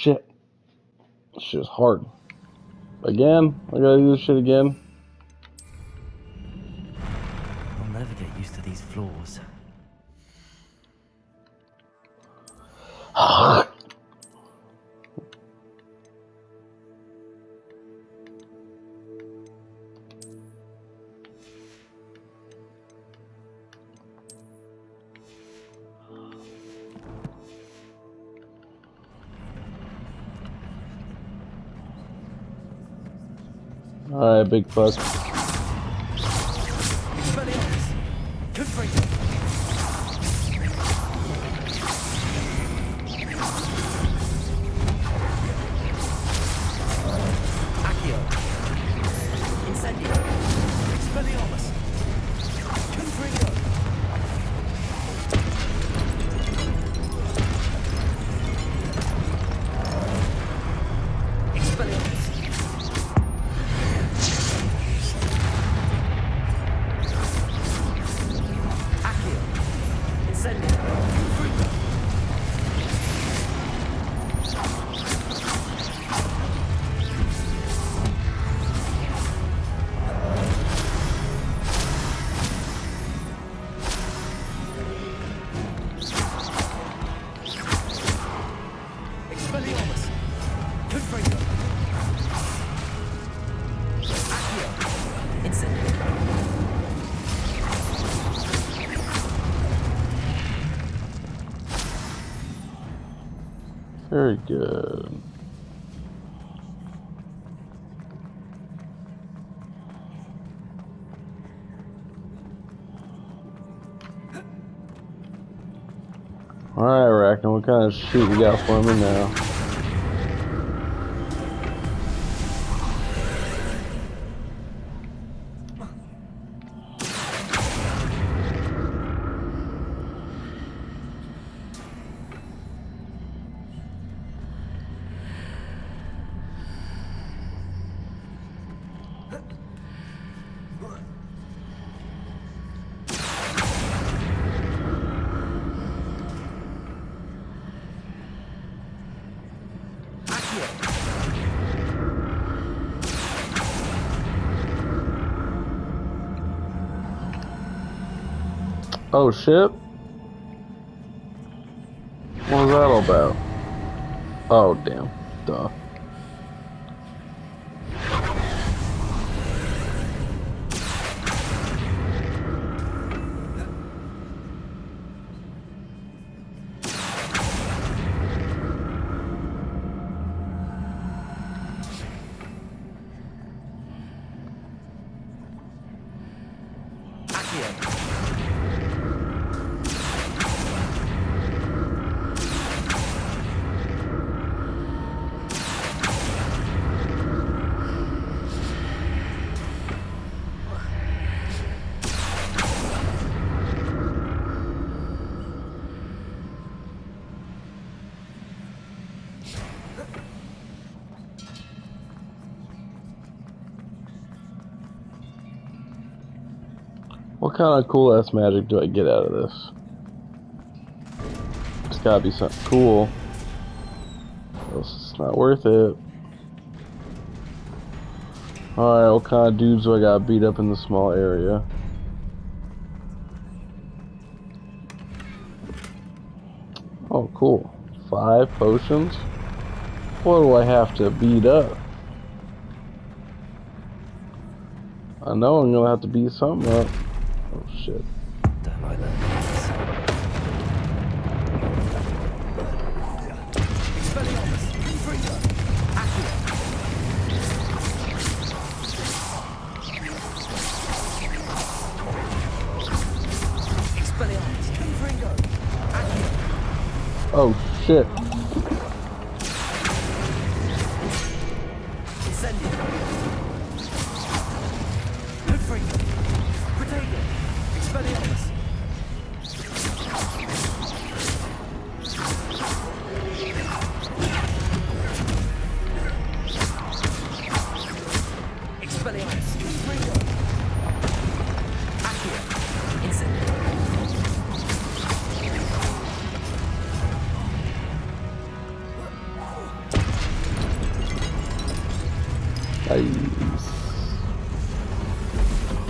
shit. This shit's hard. Again? I gotta do this shit again? I'll never get used to these floors. Alright, big fuck. Very good. Alright, Racken, what kind of shit you got for me now? Oh shit. What was that all about? Oh damn. Duh. What kind of cool ass magic do I get out of this? It's gotta be something cool. Else it's not worth it. Alright, what kind of dudes do I gotta beat up in the small area? Oh, cool. 5 potions? What do I have to beat up? I know I'm gonna have to beat something up. Oh shit. Don't like that. Oh shit. Nice.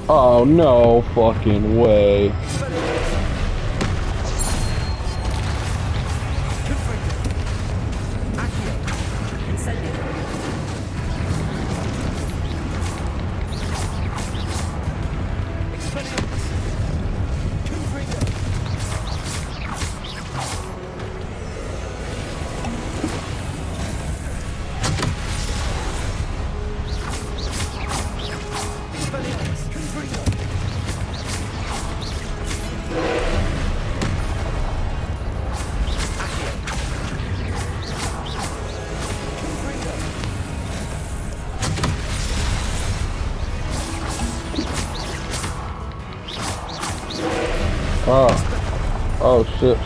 Oh, no fucking way. Oh. Oh shit.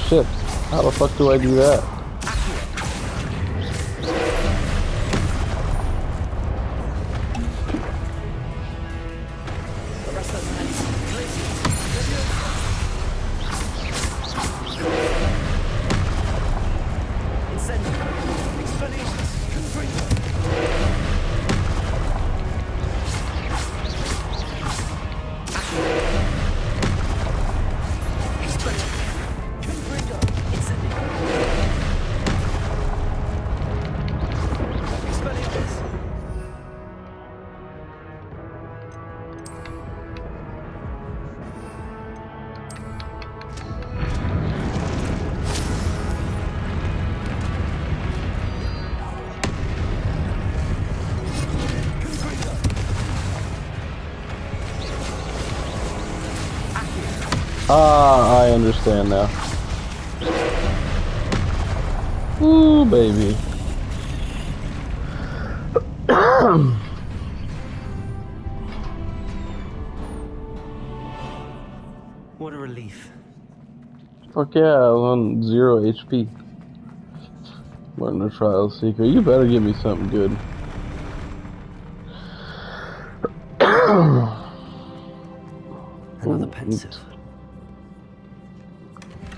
Shit. How the fuck do I do that? Ah, I understand now. Ooh, baby. What a relief. Fuck yeah, I was on 0 HP. Learn the Trial Seeker. You better give me something good. Another pensive.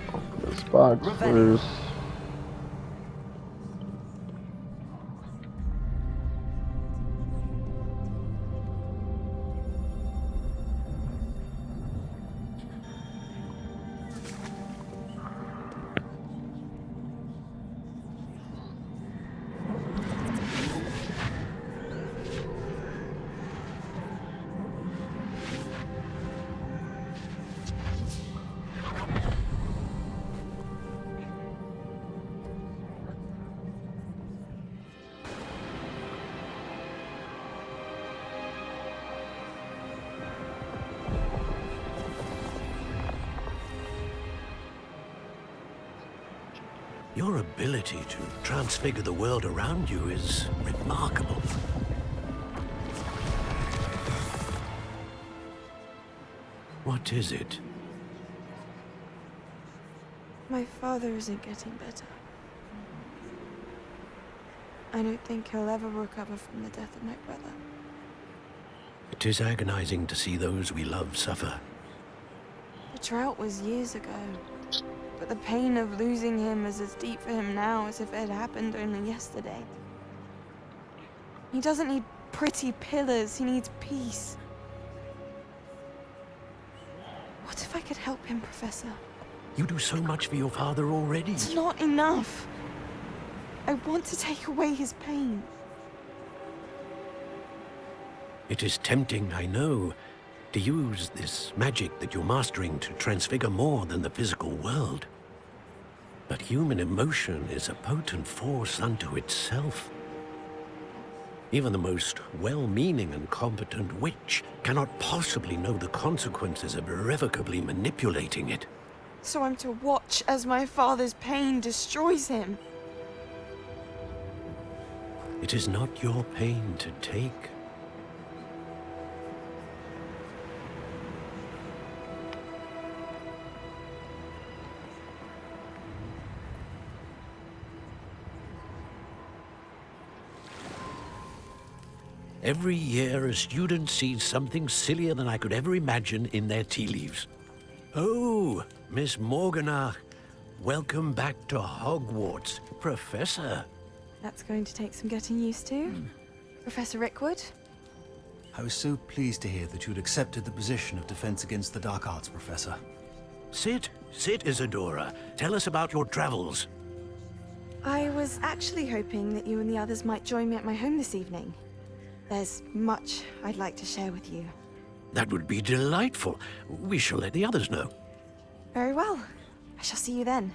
Open this box first. Your ability to transfigure the world around you is remarkable. What is it? My father isn't getting better. I don't think he'll ever recover from the death of my brother. It is agonizing to see those we love suffer. The drought was years ago, but the pain of losing him is as deep for him now as if it had happened only yesterday. He doesn't need pretty pillars, he needs peace. What if I could help him, Professor? You do so much for your father already. It's not enough. I want to take away his pain. It is tempting, I know, to use this magic that you're mastering to transfigure more than the physical world. But human emotion is a potent force unto itself. Even the most well-meaning and competent witch cannot possibly know the consequences of irrevocably manipulating it. So I'm to watch as my father's pain destroys him. It is not your pain to take. Every year, a student sees something sillier than I could ever imagine in their tea leaves. Oh, Miss Morganach, welcome back to Hogwarts, Professor. That's going to take some getting used to. Professor Rickwood? I was so pleased to hear that you'd accepted the position of Defense Against the Dark Arts, Professor. Sit, Isadora. Tell us about your travels. I was actually hoping that you and the others might join me at my home this evening. There's much I'd like to share with you. That would be delightful. We shall let the others know. Very well. I shall see you then.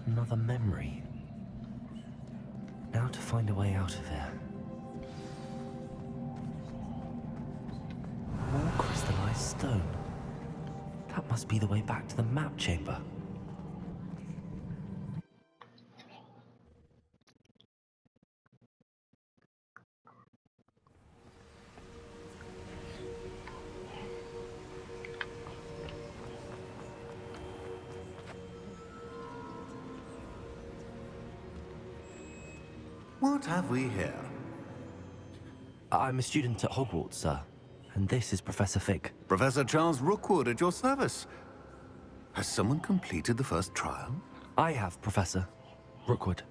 Another memory. Now to find a way out of here. More crystallized stone. That must be the way back to the map chamber. What have we here? I'm a student at Hogwarts, sir. And this is Professor Fig. Professor Charles Rookwood at your service. Has someone completed the first trial? I have, Professor Rookwood.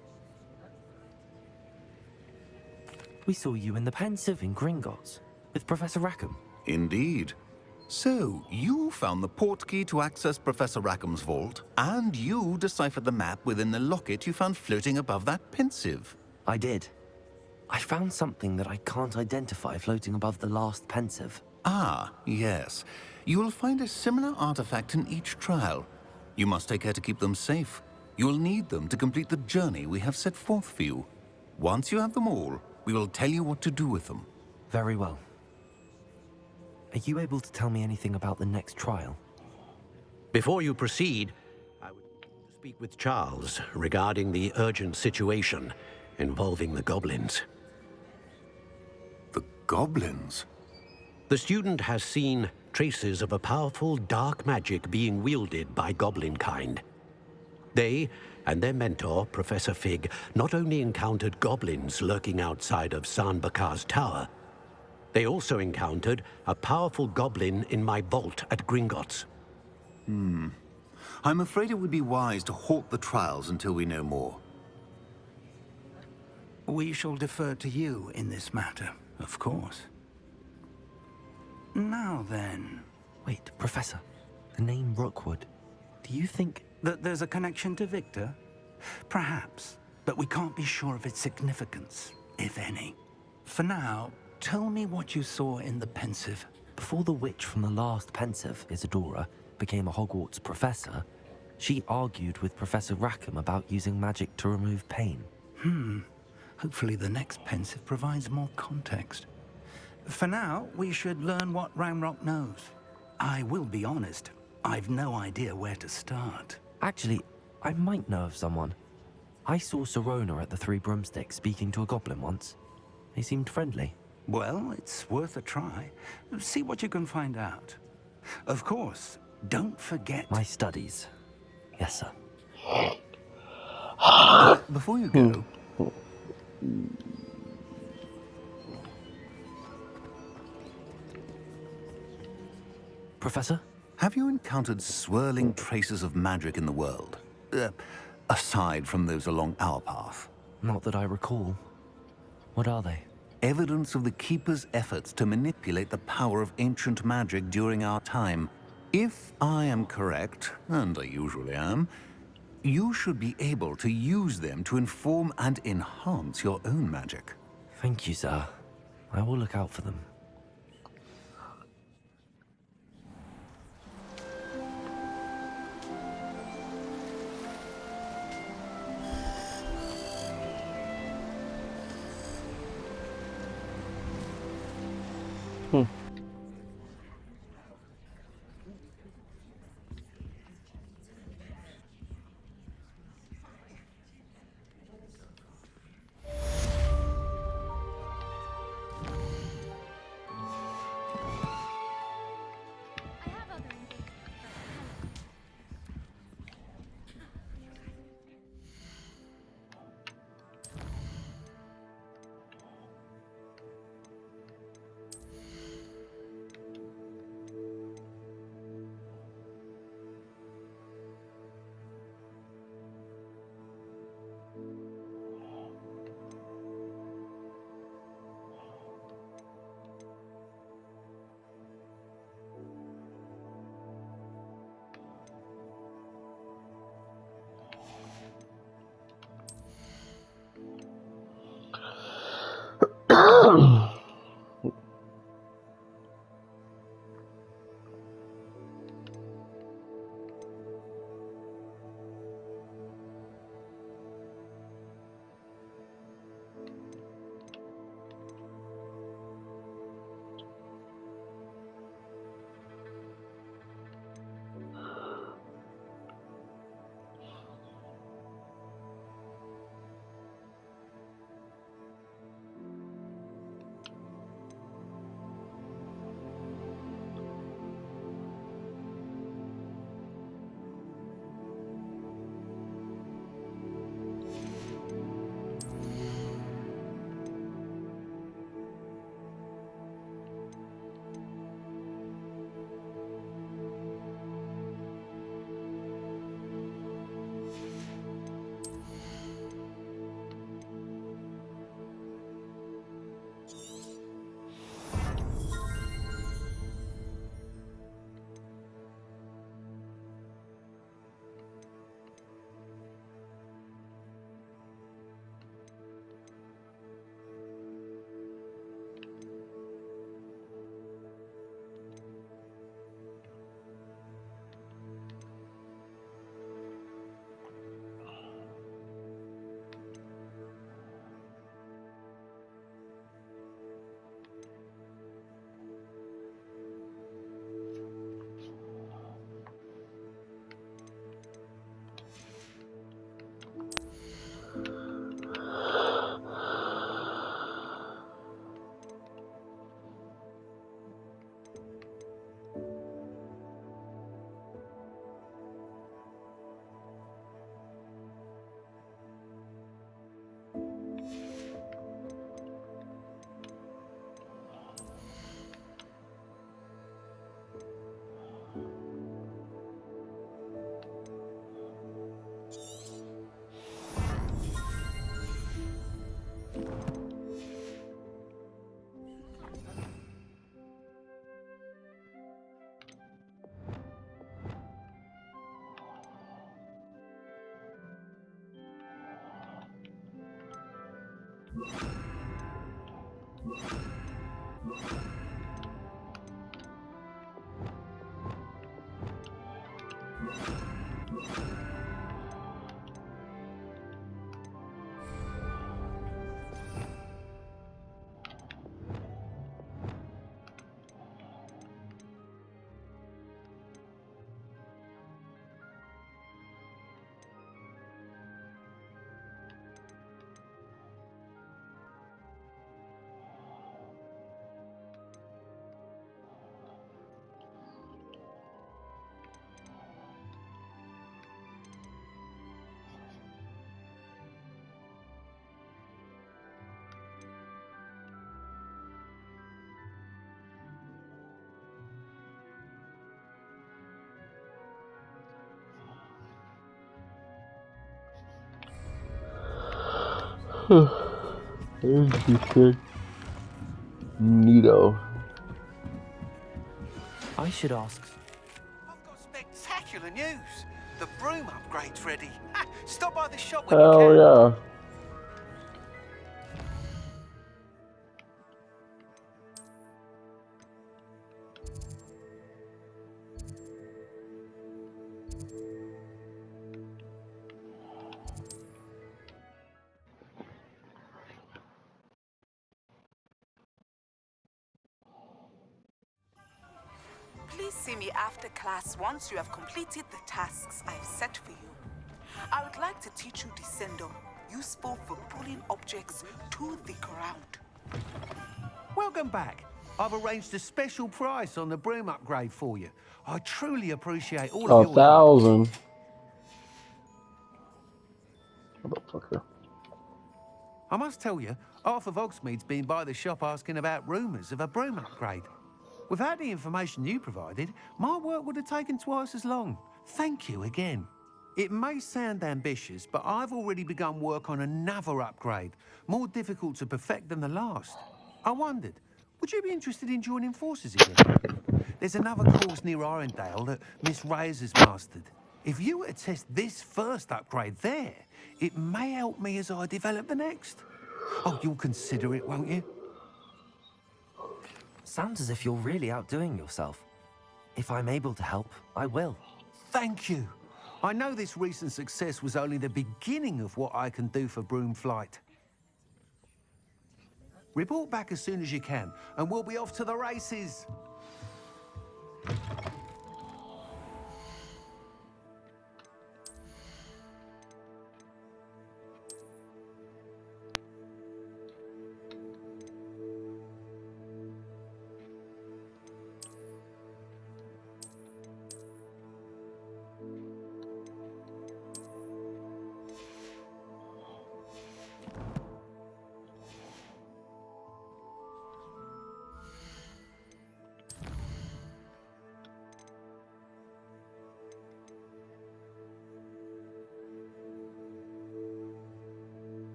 We saw you in the Pensive in Gringotts with Professor Rackham. Indeed. So, you found the portkey to access Professor Rackham's vault, and you deciphered the map within the locket you found floating above that Pensive. I did. I found something that I can't identify floating above the last Pensive. Ah, yes. You will find a similar artifact in each trial. You must take care to keep them safe. You will need them to complete the journey we have set forth for you. Once you have them all, we will tell you what to do with them. Very well. Are you able to tell me anything about the next trial? Before you proceed, I would speak with Charles regarding the urgent situation involving the goblins. The goblins? The student has seen traces of a powerful dark magic being wielded by goblin kind. They and their mentor, Professor Fig, not only encountered goblins lurking outside of Sanbakar's tower, they also encountered a powerful goblin in my vault at Gringotts. I'm afraid it would be wise to halt the trials until we know more. We shall defer to you in this matter, of course. Now then, Wait, Professor. The name Rookwood. Do you think... that there's a connection to Victor? Perhaps, but we can't be sure of its significance, if any. For now, tell me what you saw in the Pensive. Before the witch from the last Pensive, Isadora, became a Hogwarts professor, she argued with Professor Rackham about using magic to remove pain. Hopefully the next Pensive provides more context. For now, we should learn what Ramrock knows. I will be honest, I've no idea where to start. Actually, I might know of someone. I saw Serona at the Three Broomsticks speaking to a goblin once. They seemed friendly. Well, it's worth a try. See what you can find out. Of course, don't forget... My studies. Yes, sir. Before you go, Professor? have you encountered swirling traces of magic in the world? Aside from those along our path. Not that I recall. What are they? Evidence of the Keeper's efforts to manipulate the power of ancient magic during our time. If I am correct, and I usually am, you should be able to use them to inform and enhance your own magic. Thank you, sir. I will look out for them. Hmm. Interesting. Neato. I should ask. I've got spectacular news. The broom upgrade's ready. Stop by the shop when you Hell can. yeah. see me after class once you have completed the tasks I've set for you. I would like to teach you Descendo, useful for pulling objects to the ground. Welcome back. I've arranged a special price on the broom upgrade for you. I truly appreciate all of your help. 1,000. Motherfucker. I must tell you, half of Hogsmeade's been by the shop asking about rumours of a broom upgrade. Without the information you provided, my work would have taken twice as long. Thank you again. It may sound ambitious, but I've already begun work on another upgrade, more difficult to perfect than the last. I wondered, would you be interested in joining forces again? There's another course near Arendale that Miss Reyes has mastered. If you were to test this first upgrade there, it may help me as I develop the next. Oh, you'll consider it, won't you? Sounds as if you're really outdoing yourself. If I'm able to help, I will. Thank you. I know this recent success was only the beginning of what I can do for Broomflight. Report back as soon as you can, and we'll be off to the races.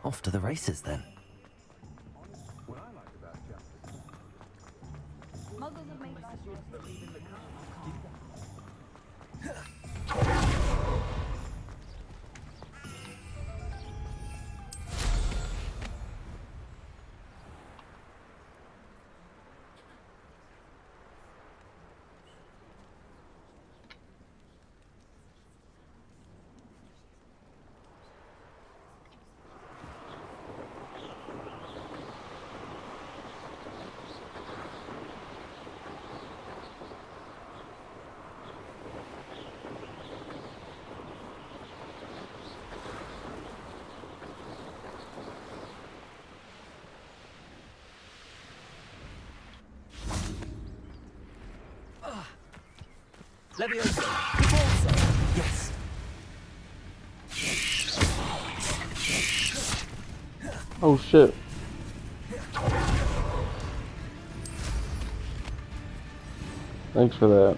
Off to the races then. Leviosa! Repulso! Yes! Oh shit. Thanks for that.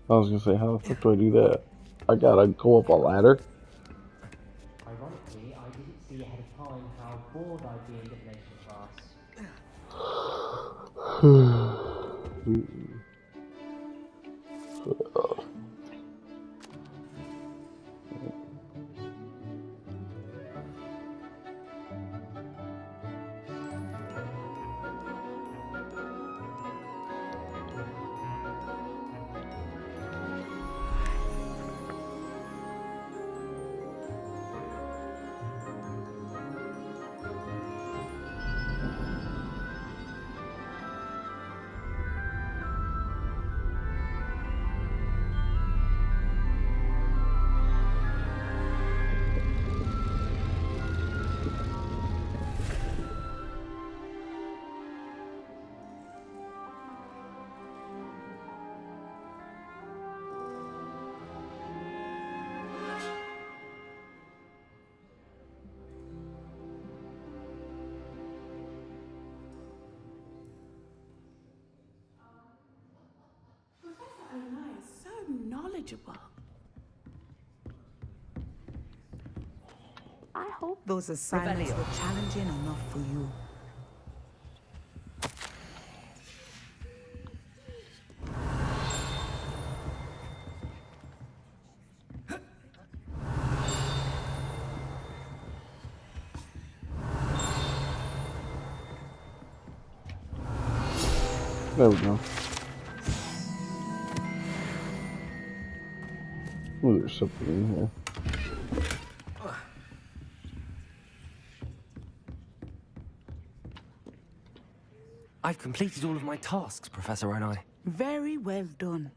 I was gonna say, how the fuck do I do that? I gotta go up a ladder? Ironically, I didn't see ahead of time how bored I'd be in divination class. manageable. I hope those assignments were challenging enough for you. There we go. Ooh, there's something in here. I've completed all of my tasks, Professor Onai. Very well done.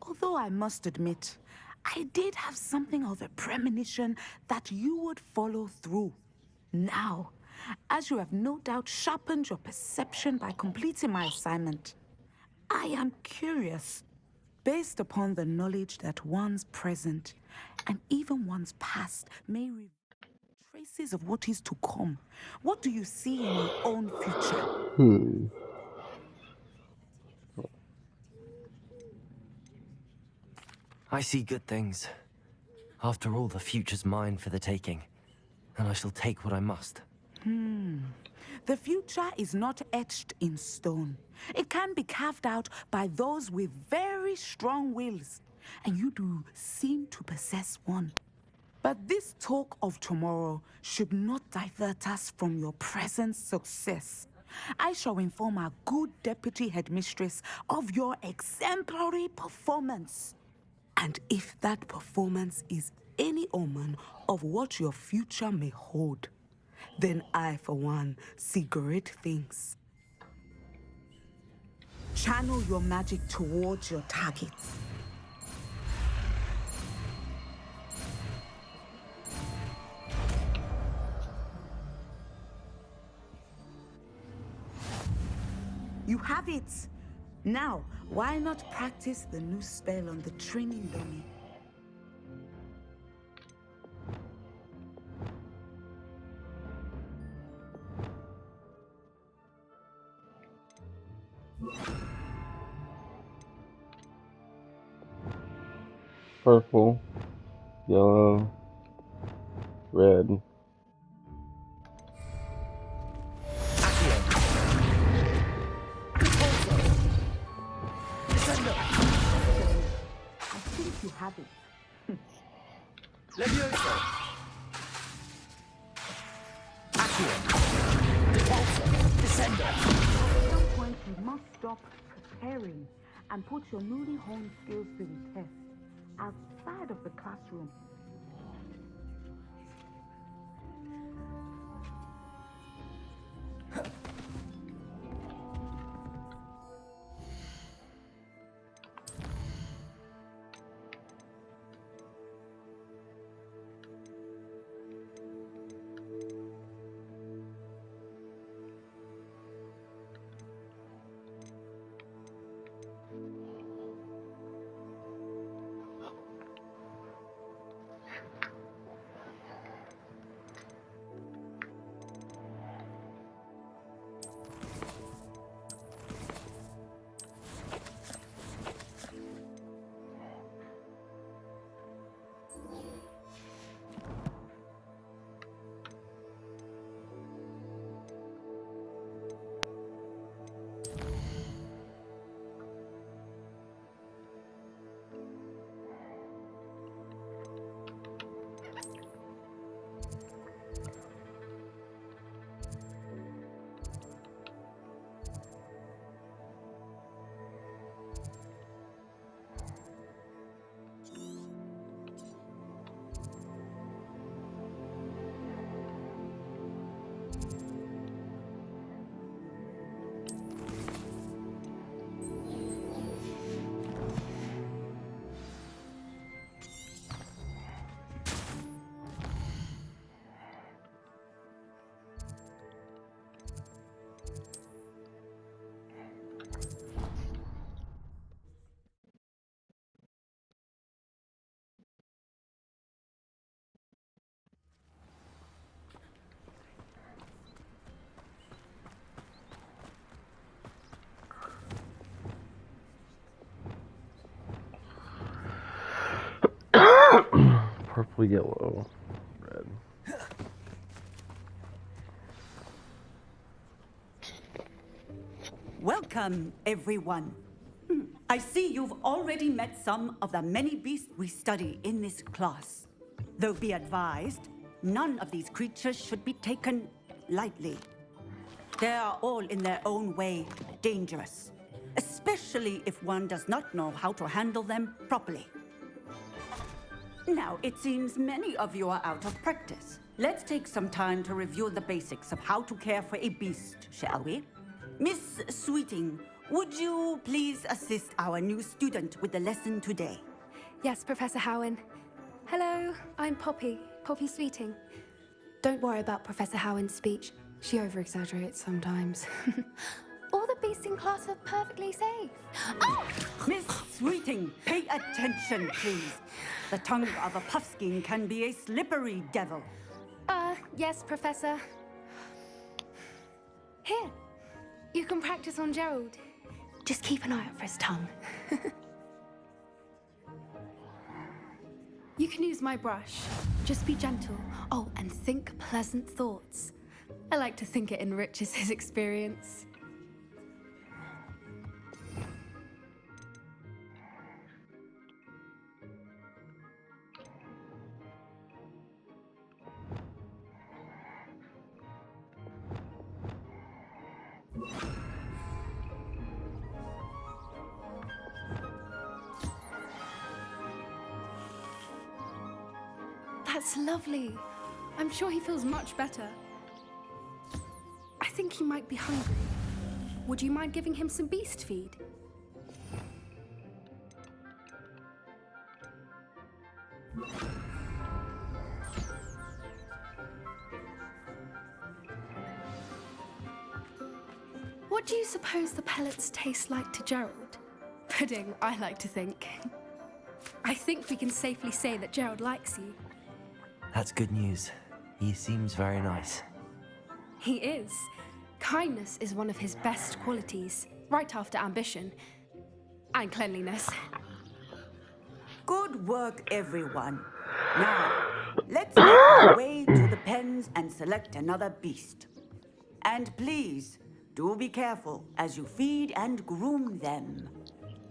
Although I must admit, I did have something of a premonition that you would follow through. Now, as you have no doubt sharpened your perception by completing my assignment, I am curious, based upon the knowledge that one's present and even one's past may reveal traces of what is to come. What do you see in your own future? I see good things. After all, the future's mine for the taking, and I shall take what I must. The future is not etched in stone. It can be carved out by those with very strong wills, and you do seem to possess one. But this talk of tomorrow should not divert us from your present success. I shall inform our good deputy headmistress of your exemplary performance. And if that performance is any omen of what your future may hold, then I, for one, see great things. Channel your magic towards your targets. You have it! Now, why not practice the new spell on the training dummy? Purple, yellow, red. I think you have it. Levioso! At some point, you must stop preparing and put your newly honed skills to the test outside of the classroom. Yellow, red. Welcome, everyone. I see you've already met some of the many beasts we study in this class. Though be advised, none of these creatures should be taken lightly. They are all in their own way dangerous, especially if one does not know how to handle them properly. Now, it seems many of you are out of practice. Let's take some time to review the basics of how to care for a beast, shall we? Miss Sweeting, would you please assist our new student with the lesson today? Yes, Professor Howen. Hello, I'm Poppy Sweeting. Don't worry about Professor Howen's speech. She over-exaggerates sometimes. All the beasts in class are perfectly safe. Oh! Miss Sweeting, pay attention, please. The tongue of a puffskein can be a slippery devil. Yes, Professor. Here, you can practice on Gerald. Just keep an eye out for his tongue. You can use my brush. Just be gentle. Oh, and think pleasant thoughts. I like to think it enriches his experience. That's lovely. I'm sure he feels much better. I think he might be hungry. Would you mind giving him some beast feed? What do you suppose the pellets taste like to Gerald? Pudding, I like to think. I think we can safely say that Gerald likes you. That's good news. He seems very nice. He is. Kindness is one of his best qualities, right after ambition and cleanliness. Good work, everyone. Now, let's make our way to the pens and select another beast. And please, do be careful as you feed and groom them.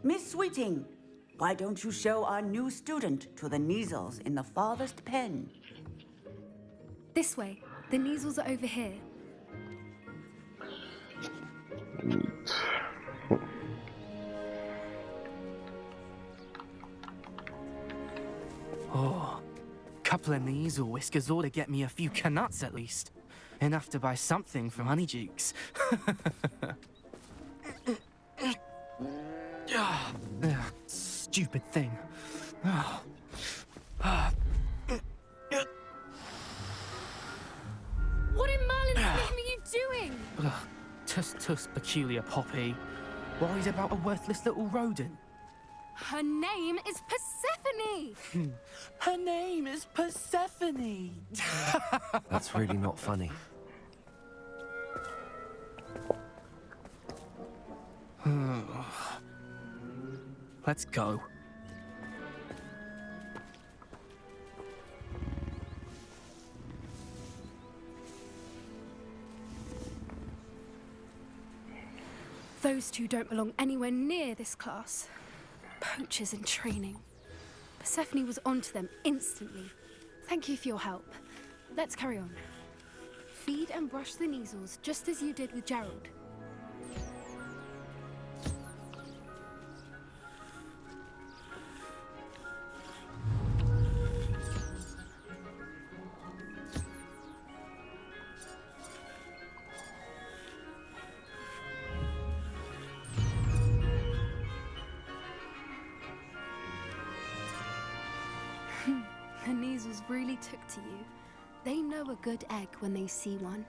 Miss Sweeting, why don't you show our new student to the Neasels in the farthest pen? This way. The Neasels are over here. Oh, couple of Neasel whiskers ought to get me a few canuts at least. Enough to buy something from Honeydukes. Stupid thing. What in Merlin's name are you doing? Tuss, peculiar Poppy. Worried about a worthless little rodent? Her name is Persephone! Her name is Persephone! That's really not funny. Let's go. Those two don't belong anywhere near this class. Poachers in training. Persephone was onto them instantly. Thank you for your help. Let's carry on. Feed and brush the Neasels just as you did with Gerald. The Neasels really took to you. They know a good egg when they see one.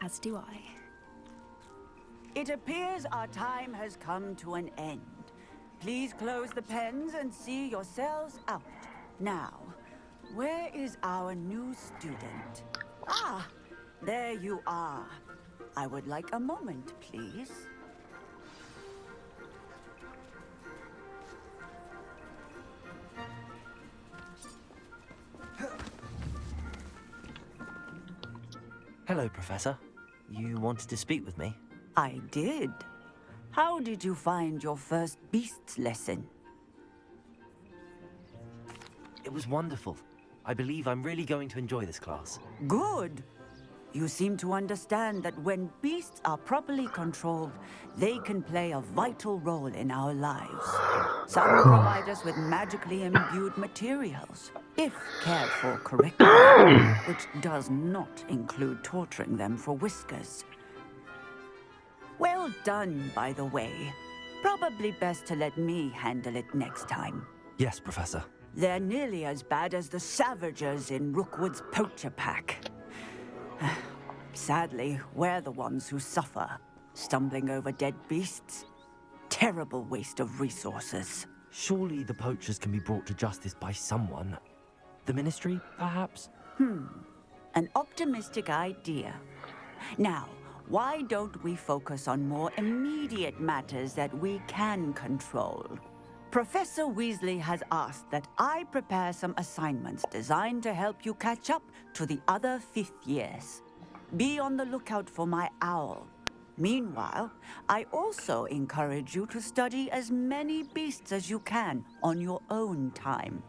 As do I. It appears our time has come to an end. Please close the pens and see yourselves out. Now, where is our new student? Ah, there you are. I would like a moment, please. Hello, Professor. You wanted to speak with me? I did. How did you find your first beasts lesson? It was wonderful. I believe I'm really going to enjoy this class. Good. You seem to understand that when beasts are properly controlled, they can play a vital role in our lives. Some provide us with magically imbued materials, if cared for correctly, which does not include torturing them for whiskers. Well done, by the way. Probably best to let me handle it next time. Yes, Professor. They're nearly as bad as the Savagers in Rookwood's poacher pack. Sadly, we're the ones who suffer, stumbling over dead beasts. Terrible waste of resources. Surely the poachers can be brought to justice by someone. The Ministry, perhaps? An optimistic idea. Now, why don't we focus on more immediate matters that we can control? Professor Weasley has asked that I prepare some assignments designed to help you catch up to the other 5th years. Be on the lookout for my owl. Meanwhile, I also encourage you to study as many beasts as you can on your own time.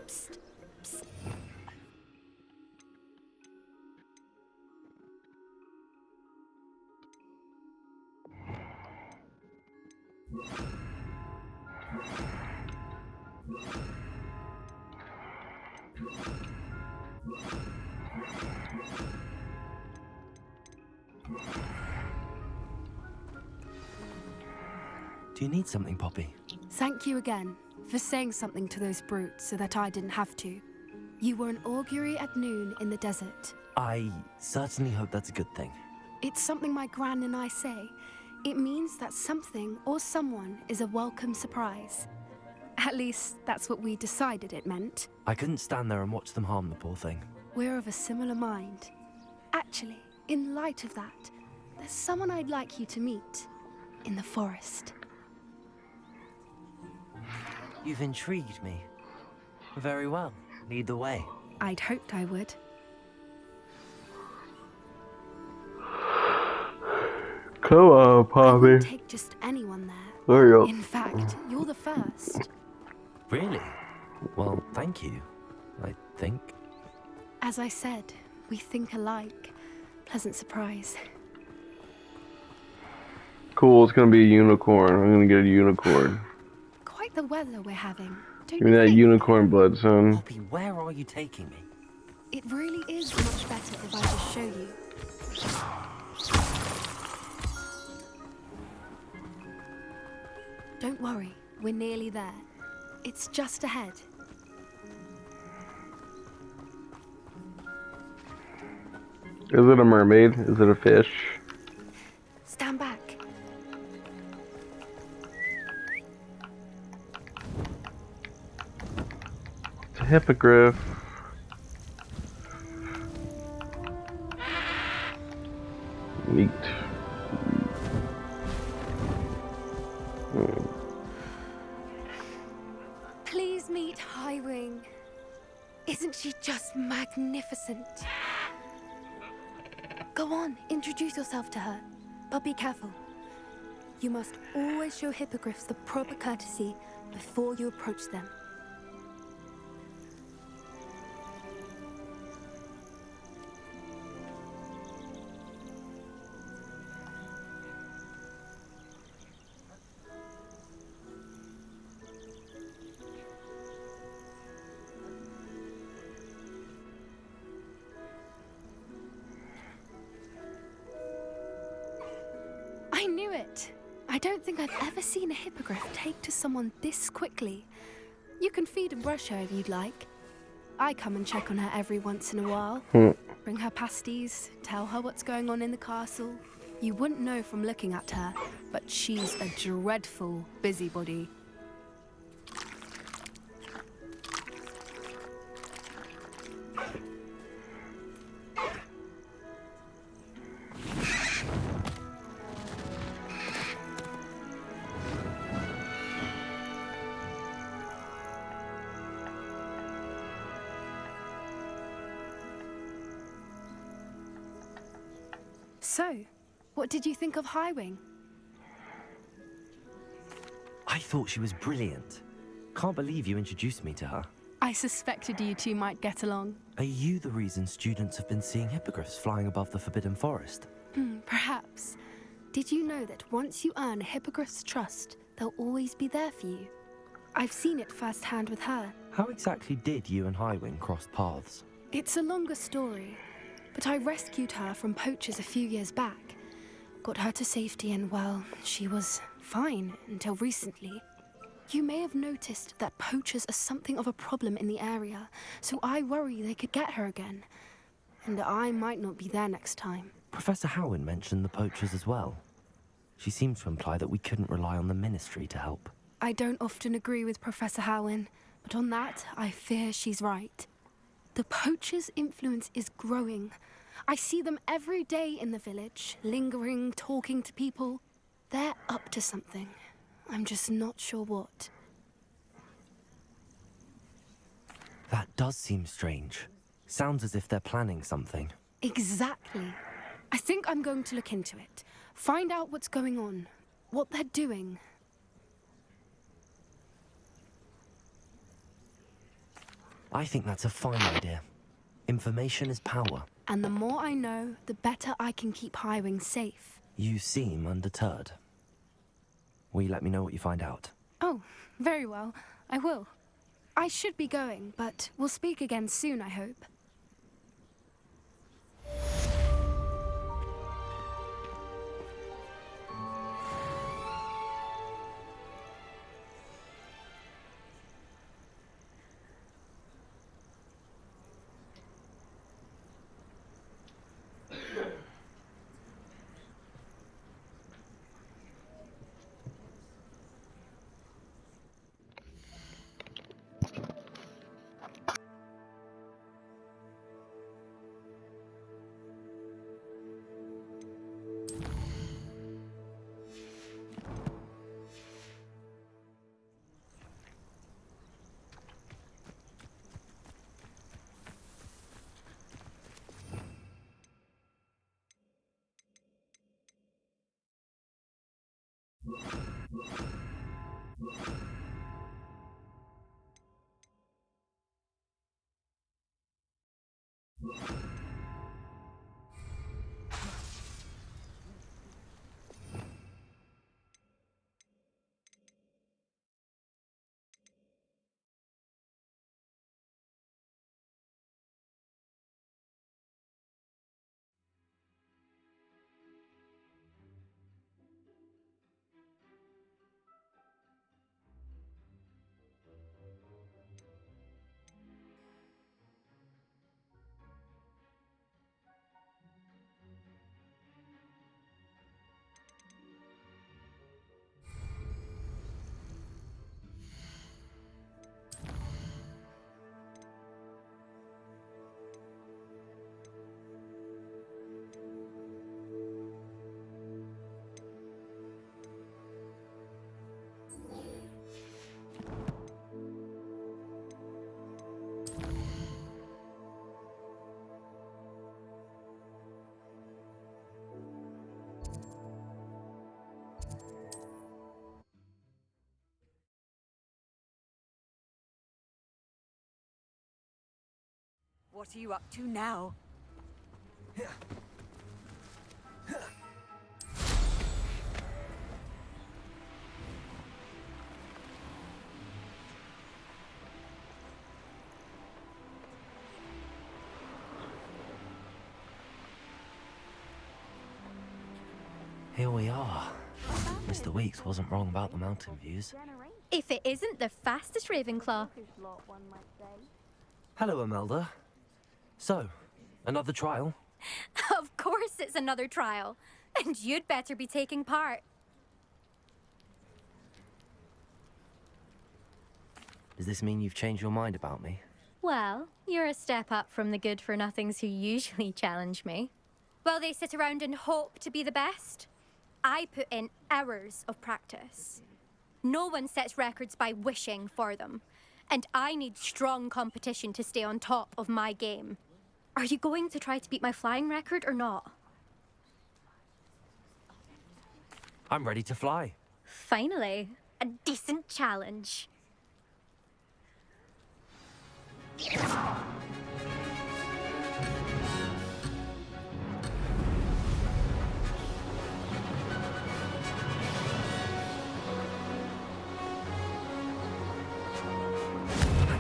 Psst, psst. Do you need something, Poppy? Thank you again for saying something to those brutes so that I didn't have to. You were an augury at noon in the desert. I certainly hope that's a good thing. It's something my gran and I say. It means that something or someone is a welcome surprise. At least, that's what we decided it meant. I couldn't stand there and watch them harm the poor thing. We're of a similar mind. Actually, in light of that, there's someone I'd like you to meet in the forest. You've intrigued me. Very well. Lead the way. I'd hoped I would. Come on, I Poppy. wouldn't take just anyone there. There you go. In fact, you're the first. Really? Well, thank you. I think. As I said, we think alike. Pleasant surprise. Cool, it's gonna be a unicorn. I'm gonna get a unicorn. Quite the weather we're having, don't Give me you that think? unicorn blood, son. Poppy, where are you taking me? It really is much better if I just show you. Don't worry, we're nearly there. It's just ahead. Is it a mermaid? Is it a fish? Stand back. It's a hippogriff. Neat. Please meet Highwing. Isn't she just magnificent? Go on, introduce yourself to her. But be careful. You must always show hippogriffs the proper courtesy before you approach them. I knew it! I don't think I've ever seen a hippogriff take to someone this quickly. You can feed and brush her if you'd like. I come and check on her every once in a while. Bring her pasties, tell her what's going on in the castle. You wouldn't know from looking at her, but she's a dreadful busybody. So, what did you think of Highwing? I thought she was brilliant. Can't believe you introduced me to her. I suspected you two might get along. Are you the reason students have been seeing hippogriffs flying above the Forbidden Forest? Perhaps. Did you know that once you earn a hippogriff's trust, they'll always be there for you? I've seen it firsthand with her. How exactly did you and Highwing cross paths? It's a longer story, but I rescued her from poachers a few years back. Got her to safety and, well, she was fine until recently. You may have noticed that poachers are something of a problem in the area, so I worry they could get her again. And I might not be there next time. Professor Howin mentioned the poachers as well. She seemed to imply that we couldn't rely on the Ministry to help. I don't often agree with Professor Howin, but on that, I fear she's right. The poachers' influence is growing. I see them every day in the village, lingering, talking to people. They're up to something. I'm just not sure what. That does seem strange. Sounds as if they're planning something. Exactly. I think I'm going to look into it. Find out what's going on, what they're doing. I think that's a fine idea. Information is power. And the more I know, the better I can keep Highwing safe. You seem undeterred. Will you let me know what you find out? Oh, very well. I will. I should be going, but we'll speak again soon, I hope. What are you up to now? Here we are. Mr. Weeks wasn't wrong about the mountain views. If it isn't the fastest Ravenclaw. Hello, Imelda. So, another trial? Of course it's another trial. And you'd better be taking part. Does this mean you've changed your mind about me? Well, you're a step up from the good-for-nothings who usually challenge me. While they sit around and hope to be the best, I put in hours of practice. No one sets records by wishing for them. And I need strong competition to stay on top of my game. Are you going to try to beat my flying record or not? I'm ready to fly. Finally, a decent challenge. I'm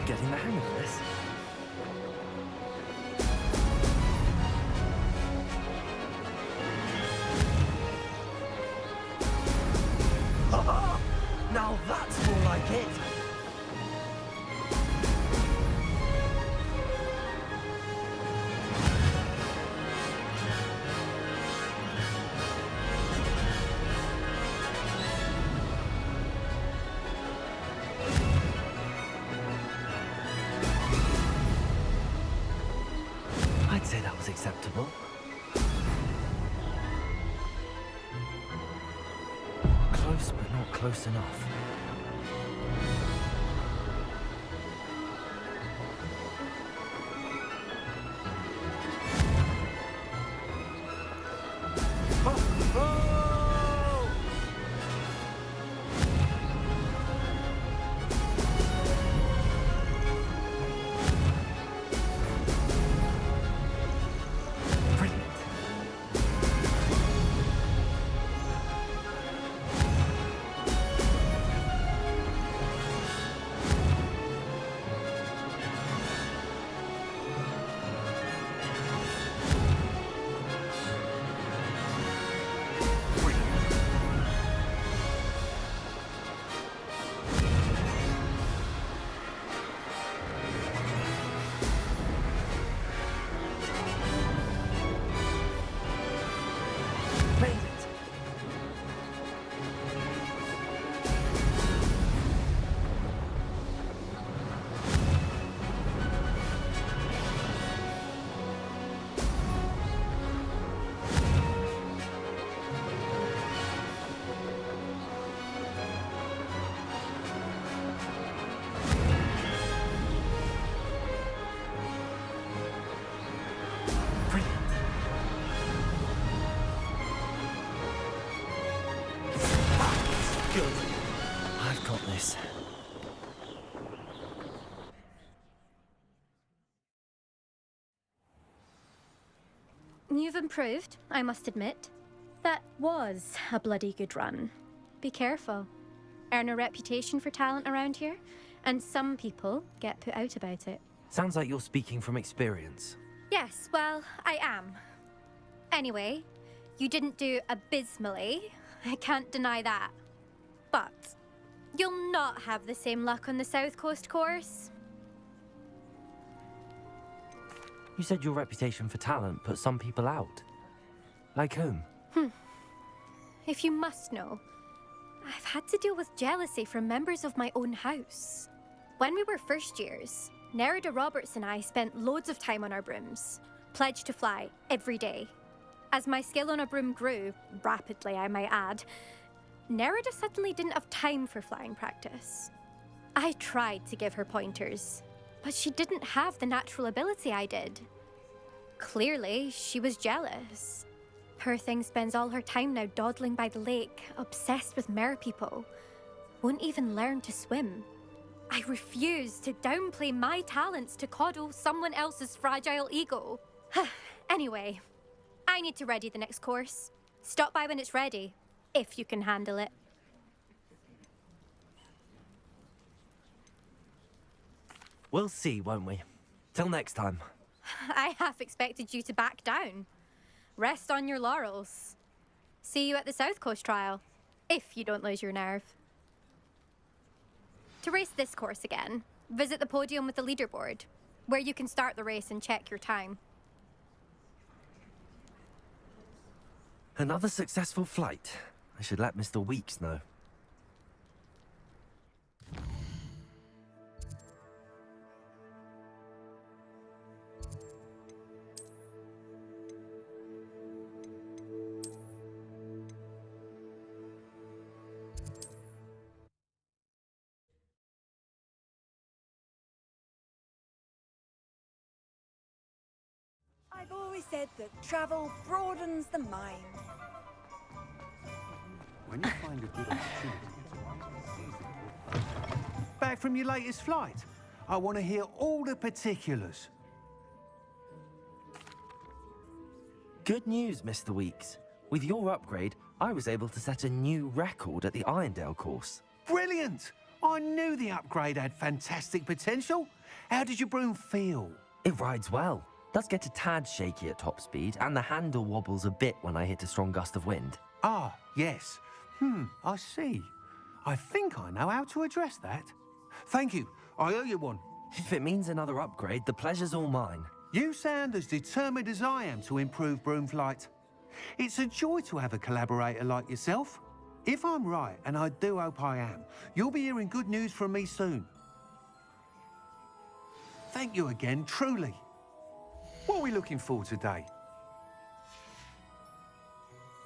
getting the hang of this. Now that's more like it. I'd say that was acceptable. Close, but not close enough. Good. I've got this. You've improved, I must admit. That was a bloody good run. Be careful. Earn a reputation for talent around here, and some people get put out about it. Sounds like you're speaking from experience. Yes, well, I am. Anyway, you didn't do abysmally. I can't deny that. But you'll not have the same luck on the South Coast course. You said your reputation for talent put some people out. Like whom? If you must know, I've had to deal with jealousy from members of my own house. When we were first years, Nerida Roberts and I spent loads of time on our brooms, pledged to fly every day. As my skill on a broom grew, rapidly I might add, Nerida suddenly didn't have time for flying practice. I tried to give her pointers, but she didn't have the natural ability I did. Clearly, she was jealous. Poor thing spends all her time now dawdling by the lake, obsessed with merpeople. Won't even learn to swim. I refuse to downplay my talents to coddle someone else's fragile ego. Anyway, I need to ready the next course. Stop by when it's ready, if you can handle it. We'll see, won't we? Till next time. I half expected you to back down. Rest on your laurels. See you at the South Coast trial, if you don't lose your nerve. To race this course again, visit the podium with the leaderboard, where you can start the race and check your time. Another successful flight. I should let Mr. Weeks know. I've always said that travel broadens the mind. When you find a good opportunity, back from your latest flight. I want to hear all the particulars. Good news, Mr. Weeks. With your upgrade, I was able to set a new record at the Irondale course. Brilliant! I knew the upgrade had fantastic potential. How did your broom feel? It rides well. Does get a tad shaky at top speed, and the handle wobbles a bit when I hit a strong gust of wind. Ah, yes. I see. I think I know how to address that. Thank you. I owe you one. If it means another upgrade, the pleasure's all mine. You sound as determined as I am to improve broom flight. It's a joy to have a collaborator like yourself. If I'm right, and I do hope I am, you'll be hearing good news from me soon. Thank you again, truly. What are we looking for today?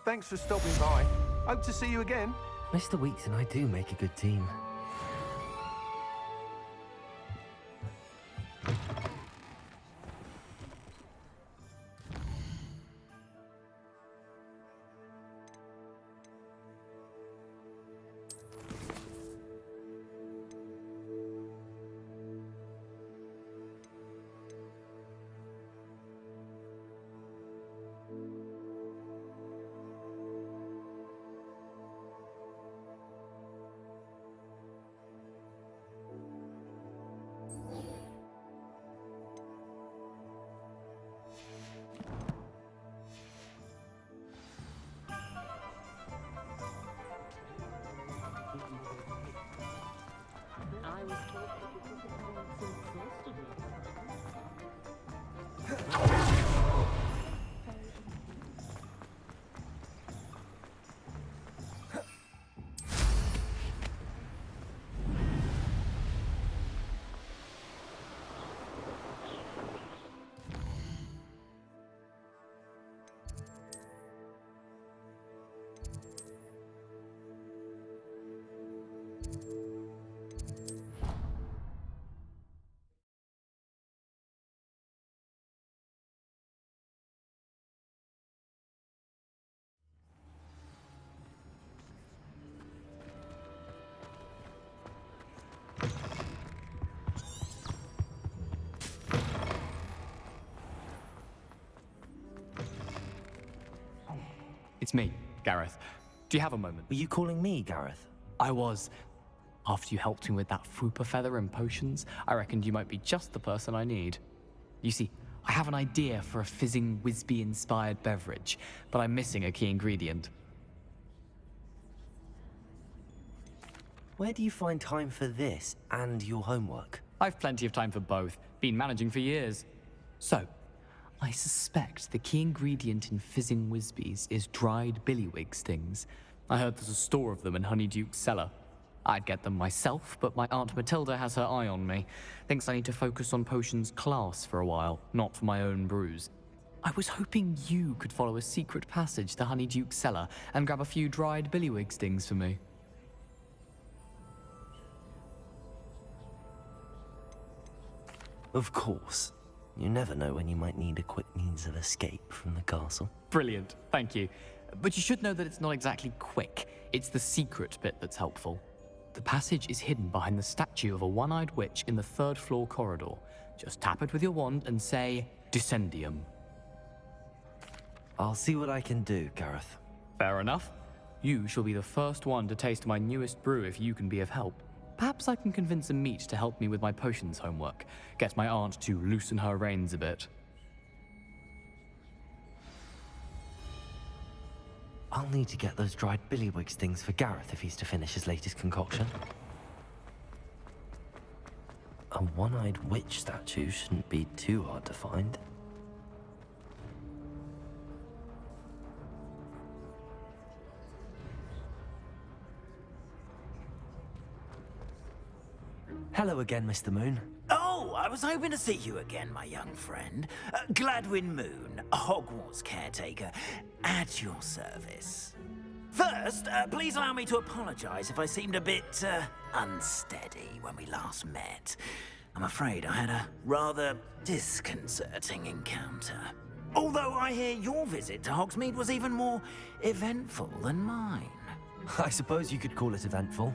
Thanks for stopping by. Hope to see you again. Mr. Weeks and I do make a good team. It's me, Gareth. Do you have a moment? Were you calling me, Gareth? I was. After you helped me with that Fupa feather and potions, I reckoned you might be just the person I need. You see, I have an idea for a fizzing Wisby-inspired beverage, but I'm missing a key ingredient. Where do you find time for this and your homework? I've plenty of time for both. Been managing for years. So, I suspect the key ingredient in fizzing Wisbies is dried billywig stings. I heard there's a store of them in Honeyduke's cellar. I'd get them myself, but my Aunt Matilda has her eye on me. Thinks I need to focus on potions class for a while, not for my own brews. I was hoping you could follow a secret passage to Honeyduke's cellar and grab a few dried billywig stings for me. Of course. You never know when you might need a quick means of escape from the castle. Brilliant, thank you. But you should know that it's not exactly quick. It's the secret bit that's helpful. The passage is hidden behind the statue of a one-eyed witch in the third-floor corridor. Just tap it with your wand and say, Descendium. I'll see what I can do, Gareth. Fair enough. You shall be the first one to taste my newest brew if you can be of help. Perhaps I can convince a meat to help me with my potions homework. Get my aunt to loosen her reins a bit. I'll need to get those dried billywig stings for Gareth if he's to finish his latest concoction. A one-eyed witch statue shouldn't be too hard to find. Hello again, Mr. Moon. Oh, I was hoping to see you again, my young friend. Gladwin Moon, Hogwarts caretaker, at your service. First, please allow me to apologize if I seemed a bit unsteady when we last met. I'm afraid I had a rather disconcerting encounter. Although I hear your visit to Hogsmeade was even more eventful than mine. I suppose you could call it eventful.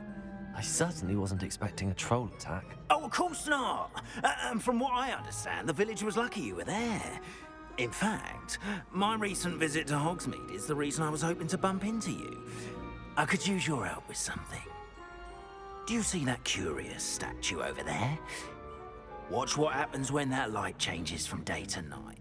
I certainly wasn't expecting a troll attack. Oh, of course not. And from what I understand, the village was lucky you were there. In fact, my recent visit to Hogsmeade is the reason I was hoping to bump into you. I could use your help with something. Do you see that curious statue over there? Watch what happens when that light changes from day to night.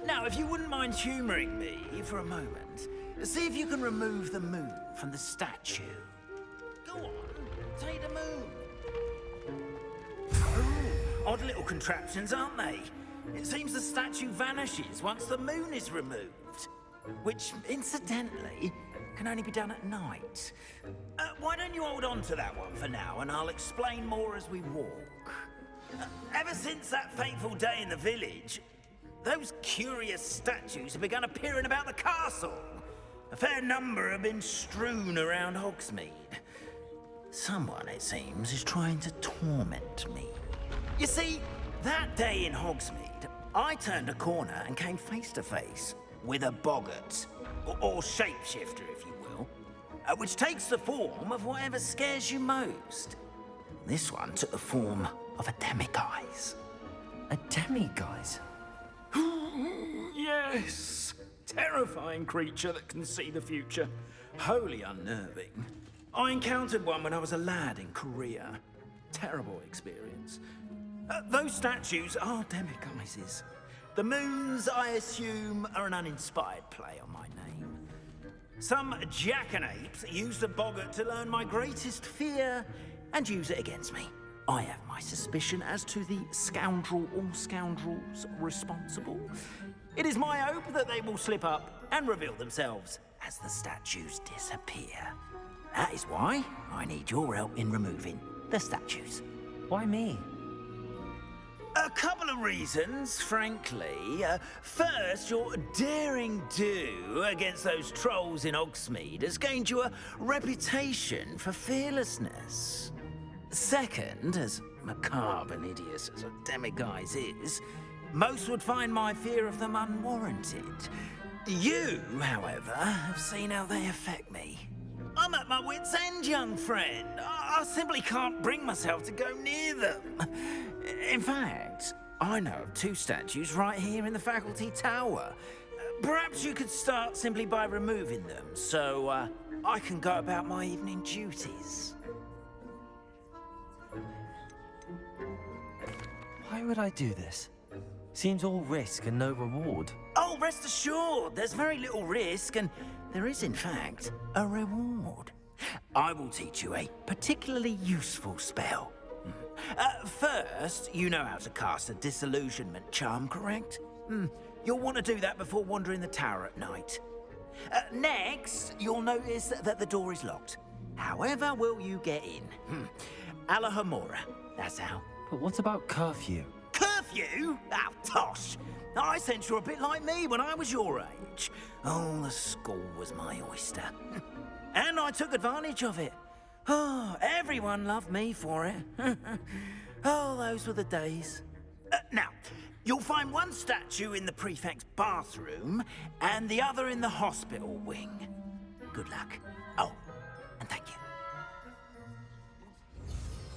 Now, if you wouldn't mind humoring me for a moment, see if you can remove the moon from the statue. Go on, take the moon. Ooh, odd little contraptions, aren't they? It seems the statue vanishes once the moon is removed. Which, incidentally, can only be done at night. Why don't you hold on to that one for now, and I'll explain more as we walk. Ever since that fateful day in the village, those curious statues have begun appearing about the castle. A fair number have been strewn around Hogsmeade. Someone, it seems, is trying to torment me. You see, that day in Hogsmeade, I turned a corner and came face to face with a boggart, or shapeshifter, if you will, which takes the form of whatever scares you most. This one took the form of a demiguise. A demiguise? Yes! Terrifying creature that can see the future. Wholly unnerving. I encountered one when I was a lad in Korea. Terrible experience. Those statues are demiguises. The moons, I assume, are an uninspired play on my name. Some jackanapes used a boggart to learn my greatest fear and use it against me. I have my suspicion as to the scoundrel or scoundrels responsible. It is my hope that they will slip up and reveal themselves as the statues disappear. That is why I need your help in removing the statues. Why me? A couple of reasons, frankly. First, your daring do against those trolls in Hogsmeade has gained you a reputation for fearlessness. Second, as macabre and hideous as a demiguise is, most would find my fear of them unwarranted. You, however, have seen how they affect me. I'm at my wit's end, young friend. I simply can't bring myself to go near them. In fact, I know of two statues right here in the faculty tower. Perhaps you could start simply by removing them, so I can go about my evening duties. Why would I do this? Seems all risk and no reward. Oh, rest assured, there's very little risk, and there is, in fact, a reward. I will teach you a particularly useful spell. First, you know how to cast a disillusionment charm, correct? You'll want to do that before wandering the tower at night. Next, you'll notice that the door is locked. However will you get in? Alahamora, that's how. But what about curfew? Curfew? Oh, tosh! I sense you're a bit like me when I was your age. Oh, the school was my oyster. And I took advantage of it. Oh, everyone loved me for it. Oh, those were the days. Now, you'll find one statue in the prefect's bathroom and the other in the hospital wing. Good luck. Oh,